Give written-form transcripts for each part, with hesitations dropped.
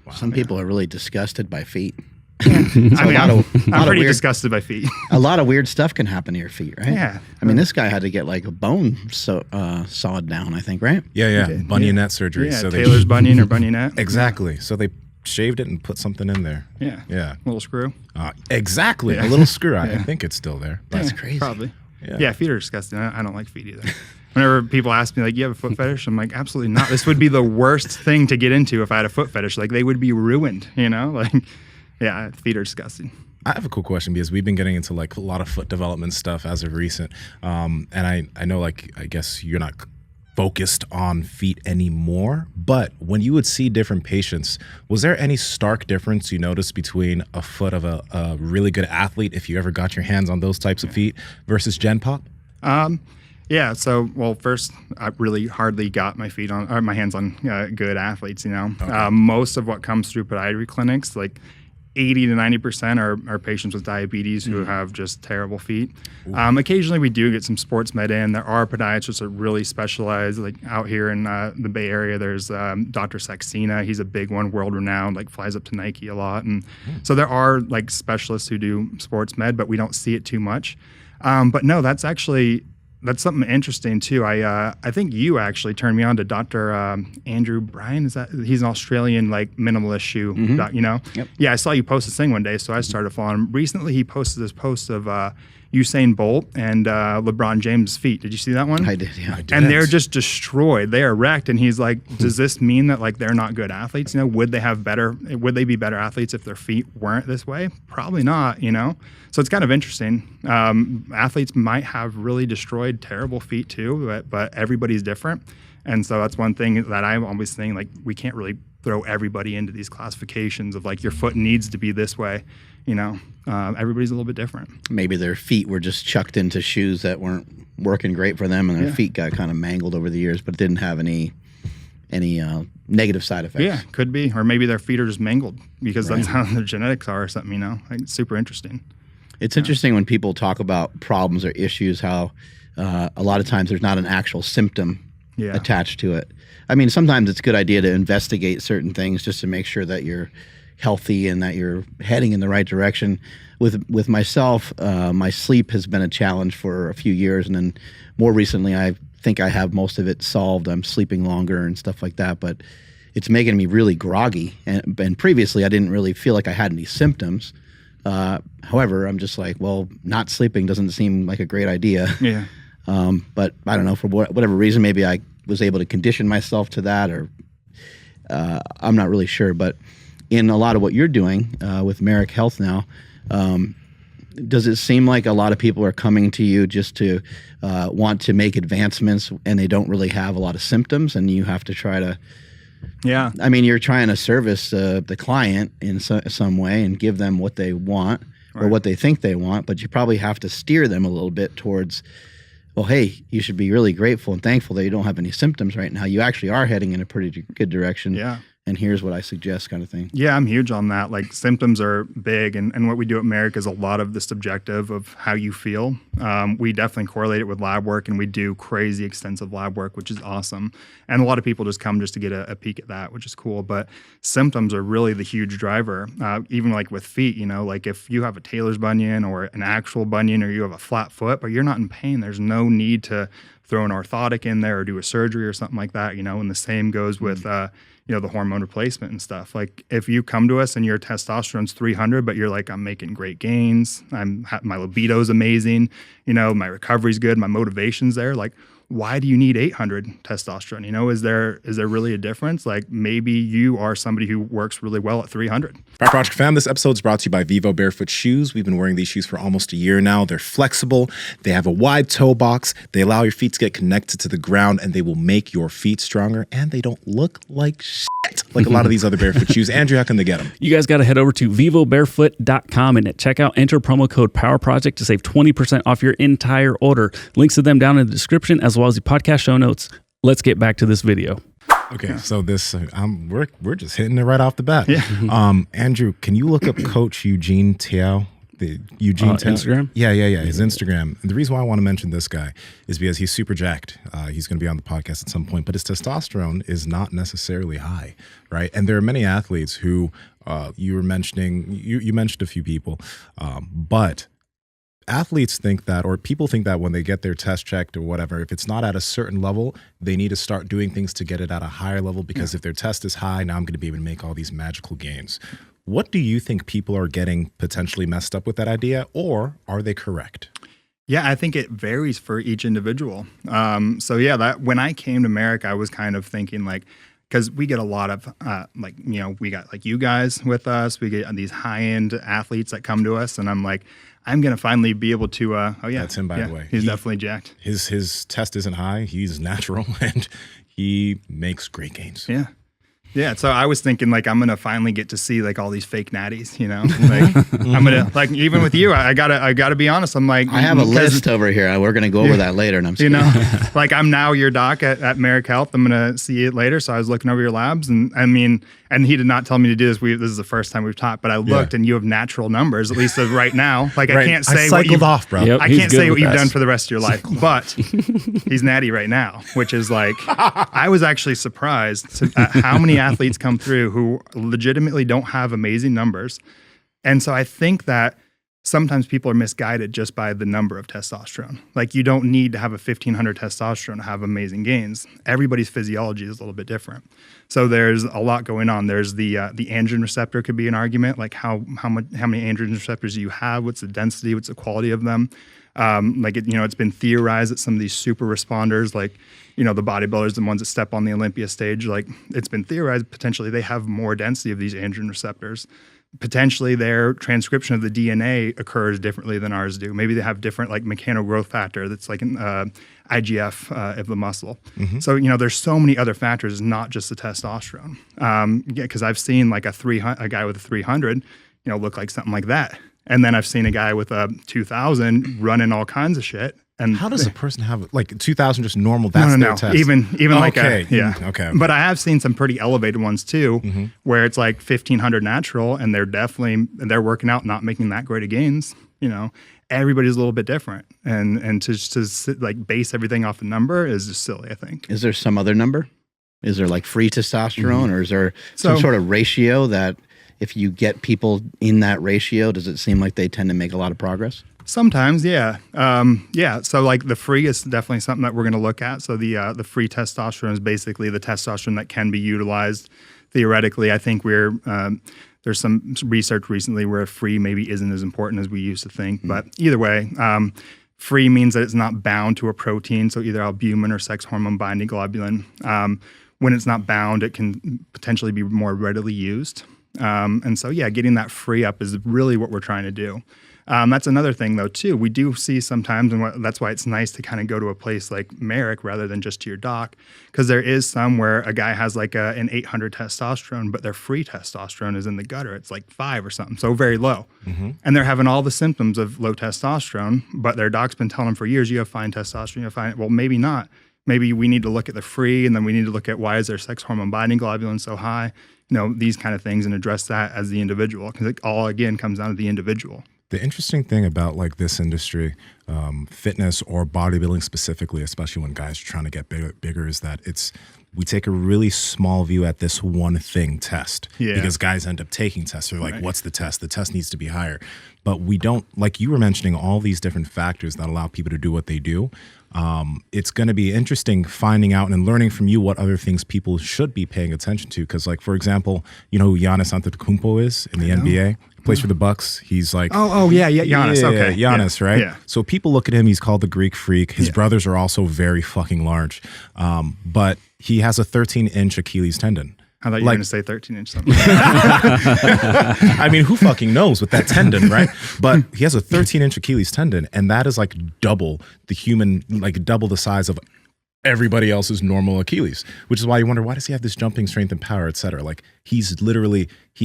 Wow, Some people are really disgusted by feet. I'm pretty disgusted by feet. A lot of weird stuff can happen to your feet, right? Yeah. I mean, this guy had to get like a bone sawed down, I think, right? Yeah. Bunionette surgery. Yeah, So Taylor's bunion or bunionette. Exactly. So they shaved it and put something in there. Yeah. Little screw. Exactly. Yeah. A little screw. I think it's still there. That's crazy. Probably. Yeah. Yeah, feet are disgusting. I don't like feet either. Whenever people ask me, like, you have a foot fetish? I'm like, absolutely not. This would be the worst thing to get into if I had a foot fetish. Like, they would be ruined, you know? Like, yeah, feet are disgusting. I have a cool question because we've been getting into like a lot of foot development stuff as of recent. And I know, like, I guess you're not focused on feet anymore, but when you would see different patients, was there any stark difference you noticed between a foot of a really good athlete, if you ever got your hands on those types of feet, versus Gen Pop? Yeah. So, well, first, I really hardly got my hands on good athletes. You know, Okay. Most of what comes through podiatry clinics, like 80 to 90% are patients with diabetes who have just terrible feet. Occasionally, we do get some sports med in. There are podiatrists that really specialize. Like out here in the Bay Area, there's Dr. Saxena. He's a big one, world renowned. Like flies up to Nike a lot, and so there are like specialists who do sports med, but we don't see it too much. But no, that's something interesting too. I think you actually turned me on to Dr. Andrew Bryan. He's an Australian like minimalist shoe doc, you know? Yep. Yeah, I saw you post this thing one day, so I started following him. Recently, he posted this post of Usain Bolt and LeBron James' feet. Did you see that one? I did, yeah. And they're just destroyed. They are wrecked. And he's like, does this mean that like they're not good athletes? You know, would they be better athletes if their feet weren't this way? Probably not, you know? So it's kind of interesting. Athletes might have really destroyed terrible feet too, but everybody's different. And so that's one thing that I'm always saying, like, we can't really throw everybody into these classifications of like your foot needs to be this way, you know? Everybody's a little bit different. Maybe their feet were just chucked into shoes that weren't working great for them, and their feet got kind of mangled over the years, but didn't have any negative side effects. Yeah, could be. Or maybe their feet are just mangled because that's how their genetics are or something, you know? Like, it's super interesting. It's interesting when people talk about problems or issues, how a lot of times there's not an actual symptom attached to it. I mean, sometimes it's a good idea to investigate certain things just to make sure that you're healthy and that you're heading in the right direction. With myself, my sleep has been a challenge for a few years, and then more recently, I think I have most of it solved. I'm sleeping longer and stuff like that, but it's making me really groggy. And previously, I didn't really feel like I had any symptoms. However, I'm just like, well, not sleeping doesn't seem like a great idea. Yeah. But I don't know, for whatever reason, maybe I was able to condition myself to that, or I'm not really sure. But in a lot of what you're doing with Marek Health now, does it seem like a lot of people are coming to you just to want to make advancements, and they don't really have a lot of symptoms, and you have to try to... Yeah. I mean, you're trying to service the client in some way and give them what they want or what they think they want, but you probably have to steer them a little bit towards, well, hey, you should be really grateful and thankful that you don't have any symptoms right now. You actually are heading in a pretty good direction. Yeah. And here's what I suggest, kind of thing. Yeah, I'm huge on that. Like, symptoms are big, and what we do at Marek is a lot of the subjective of how you feel. We definitely correlate it with lab work, and we do crazy extensive lab work, which is awesome. And a lot of people just come just to get a peek at that, which is cool. But symptoms are really the huge driver. Even like with feet, you know, like if you have a Taylor's bunion or an actual bunion, or you have a flat foot, but you're not in pain, there's no need to throw an orthotic in there or do a surgery or something like that, you know. And the same goes with the hormone replacement and stuff. Like, if you come to us and your testosterone's 300, but you're like, I'm making great gains, my libido's amazing, you know, my recovery's good, my motivation's there, like, why do you need 800 testosterone? You know, is there really a difference? Like, maybe you are somebody who works really well at 300. Barefoot Project fam, this episode is brought to you by Vivo Barefoot Shoes. We've been wearing these shoes for almost a year now. They're flexible. They have a wide toe box. They allow your feet to get connected to the ground, and they will make your feet stronger, and they don't look like shit like a lot of these other barefoot shoes. Andrew, how can they get them? You guys got to head over to vivobarefoot.com and at checkout, enter promo code PowerProject to save 20% off your entire order. Links to them down in the description, as well as the podcast show notes. Let's get back to this video. Okay, so this we're just hitting it right off the bat. Yeah. Andrew, can you look up Coach Eugene Tiao? the Eugene Instagram? Yeah. His Instagram. And the reason why I want to mention this guy is because he's super jacked. He's going to be on the podcast at some point, but his testosterone is not necessarily high, right? And there are many athletes who you were mentioning, you mentioned a few people, but athletes think that, or people think that when they get their test checked or whatever, if it's not at a certain level, they need to start doing things to get it at a higher level, because if their test is high, now I'm going to be able to make all these magical gains. What do you think people are getting potentially messed up with that idea, or are they correct? Yeah, I think it varies for each individual. So yeah, that when I came to Marek, I was kind of thinking like, because we get a lot of we got like you guys with us, we get these high-end athletes that come to us, and I'm like, I'm going to finally be able to, That's him, by the way. He's definitely jacked. His test isn't high. He's natural, and he makes great gains. Yeah. Yeah, so I was thinking like I'm gonna finally get to see like all these fake natties, you know. Like I'm gonna like even with you, I gotta be honest. I'm like I have a list over here. We're gonna go over that later, and I'm you know, like I'm now your doc at Marek Health. I'm gonna see it later. So I was looking over your labs, and I mean, and he did not tell me to do this. This is the first time we've talked, but I looked, and you have natural numbers at least as right now. Like I can't say what you've off, bro. Yep, I can't say what you've done for the rest of your life, but he's natty right now, which is like I was actually surprised at how many athletes come through who legitimately don't have amazing numbers. And so I think that sometimes people are misguided just by the number of testosterone. Like you don't need to have a 1500 testosterone to have amazing gains. Everybody's physiology is a little bit different. So there's a lot going on. There's the androgen receptor could be an argument, like how many androgen receptors do you have? What's the density? What's the quality of them? It's been theorized that some of these super responders, like, the bodybuilders, the ones that step on the Olympia stage, like it's been theorized potentially they have more density of these androgen receptors. Potentially their transcription of the DNA occurs differently than ours do. Maybe they have different like mechanogrowth factor that's like an IGF of the muscle. Mm-hmm. So, there's so many other factors, not just the testosterone. Because I've seen like a guy with a 300, look like something like that. And then I've seen a guy with a 2000 running all kinds of shit. And how does a person have like 2000 just normal? That's their test. Even like okay. But I have seen some pretty elevated ones too, where it's like 1500 natural, and they're working out, not making that great of gains. Everybody's a little bit different, and to like base everything off a number is just silly. I think. Is there some other number? Is there like free testosterone, or is there some sort of ratio that if you get people in that ratio, does it seem like they tend to make a lot of progress? Sometimes, yeah. So like the free is definitely something that we're going to look at. So the free testosterone is basically the testosterone that can be utilized theoretically. I think there's some research recently where free maybe isn't as important as we used to think. But either way, free means that it's not bound to a protein. So either albumin or sex hormone binding globulin. When it's not bound, it can potentially be more readily used. And so, getting that free up is really what we're trying to do. That's another thing, though, too. We do see sometimes, and that's why it's nice to kind of go to a place like Marek rather than just to your doc, because there is some where a guy has like an 800 testosterone, but their free testosterone is in the gutter. It's like 5 or something, so very low. Mm-hmm. And they're having all the symptoms of low testosterone, but their doc's been telling them for years, you have fine testosterone, you have fine. Well, maybe not. Maybe we need to look at the free, and then we need to look at why is their sex hormone binding globulin so high, these kind of things, and address that as the individual, because it all, again, comes down to the individual. The interesting thing about like this industry, fitness or bodybuilding specifically, especially when guys are trying to get bigger, is that we take a really small view at this one thing, test. Yeah. Because guys end up taking tests. They're like, what's the test? The test needs to be higher. But we don't, like you were mentioning, all these different factors that allow people to do what they do. It's going to be interesting finding out and learning from you what other things people should be paying attention to. Because, like, for example, you know who Giannis Antetokounmpo is in the NBA? He plays for the Bucks. He's like... Giannis. Okay. Giannis, right? Yeah. So people look at him. He's called the Greek Freak. His brothers are also very fucking large. But he has a 13-inch Achilles tendon. I thought you were going to say 13-inch something. I mean, who fucking knows with that tendon, right? But he has a 13-inch Achilles tendon, and that is like double the size of everybody else's normal Achilles, which is why you wonder, why does he have this jumping strength and power, et cetera? Like, he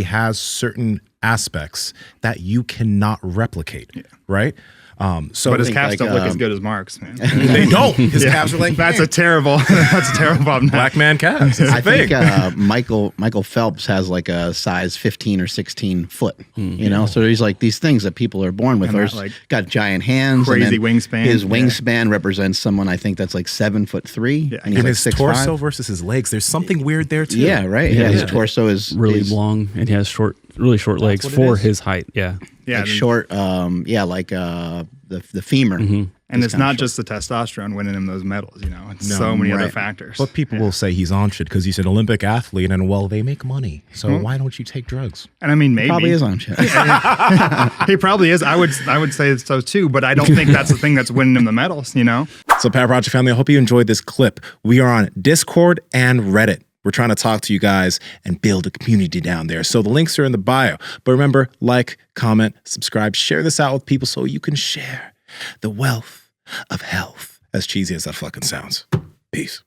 has certain aspects that you cannot replicate, right? So But his calves like, don't look as good as Mark's, man. they don't. His calves are like That's a terrible problem. black man calves. It's a I thing. think Michael Phelps has like a size 15 or 16 foot, you know? So there's like these things that people are born with. And Or that, like, got giant hands. crazy and then wingspan. His Yeah. wingspan represents someone I think that's like 7'3", Yeah. and he's And like his 6'5". torso versus his legs. There's something weird there too. Yeah, right. Yeah, his torso is Really is long, and he has really short legs what it for is. his height. Yeah. Yeah, like short. The femur. and is it's kinda not short. just the testosterone winning him those medals. You know, it's so many other right. factors. But people will say he's on shit because he's an Olympic athlete, and well, they make money. So why don't you take drugs? And I mean, maybe Probably is on shit. he probably is. I would say so too. But I don't think that's the thing that's winning him the medals. You know. So, Power Project family, I hope you enjoyed this clip. We are on Discord and Reddit. We're trying to talk to you guys and build a community down there. So the links are in the bio. But remember, like, comment, subscribe, share this out with people so you can share the wealth of health. As cheesy as that fucking sounds. Peace.